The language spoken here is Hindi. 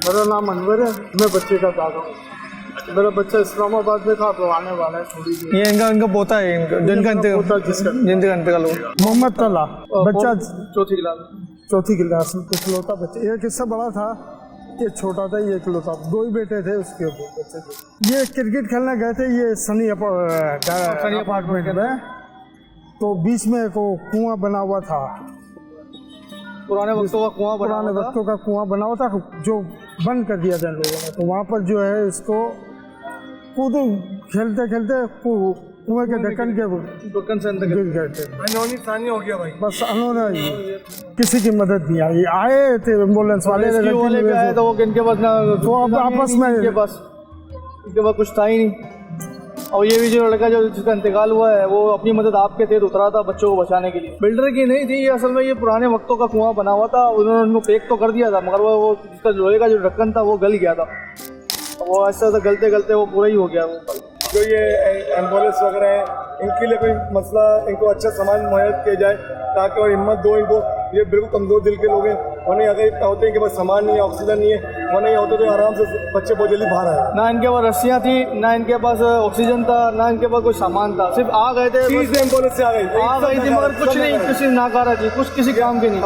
मेरा नाम अनवर है, मैं बच्चे का दादा हूँ। मेरा बच्चा इस्लामाबाद में था, तो आने वाला है थोड़ी देर। ये इनका पोता है, जिनका इंतकाल हुआ। मोहम्मद तला, बच्चा चौथी क्लास में, इकलौता बच्चा। एक इससे बड़ा था, ये छोटा था, ये इकलौता। 2 ही बेटे थे उसके बच्चे के। ये क्रिकेट खेलने गए थे, ये सनी अपार्टमेंट में, तो बीच में एक कुआं बना हुआ था, पुराने वक्तों का कुआं बना हुआ था, जो बंद कर दिया था इन लोगों ने। तो वहाँ पर जो है इसको खेलते खेलते कुएं के ढक्कन से अंदर गिर गए थे। अनहोनी हो गया भाई। बस उन्होंने किसी की मदद नहीं आई। आए थे एम्बुलेंस वाले आए तो वो इनके पास ना, तो अब आपस में इनके पास कुछ था ही नहीं। और ये भी जो लड़का जिसका इंतकाल हुआ है, वो अपनी मदद आपके तहत उतरा था बच्चों को बचाने के लिए। बिल्डर की नहीं थी ये, असल में ये पुराने वक्तों का कुआं बना हुआ था। उन्होंने उनको पैक तो कर दिया था, मगर वो जिसका लोहे का जो ढक्कन था वो गल गया था। वो ऐसा गलते गलते वो पूरा ही हो गया। वो जो ये एम्बुलेंस वगैरह है, इनके लिए कोई मसला, इनको अच्छा सामान मुहैया किया जाए, ताकि और हिम्मत दो इनको। ये बिल्कुल कमज़ोर दिल के लोग हैं, उन्हें अगर इतना होते हैं कि बस सामान नहीं है, ऑक्सीजन नहीं है, वो नहीं होते तो आराम से बच्चे बहुत जल्दी बाहर आए। ना इनके पास रस्सियाँ थी, ना इनके पास ऑक्सीजन था, ना इनके पास कोई सामान था। सिर्फ आ गए थे, एम्बुलेंस से आ गई थी, मगर कुछ नहीं, किसी नाकारा थी, कुछ किसी काम की नहीं।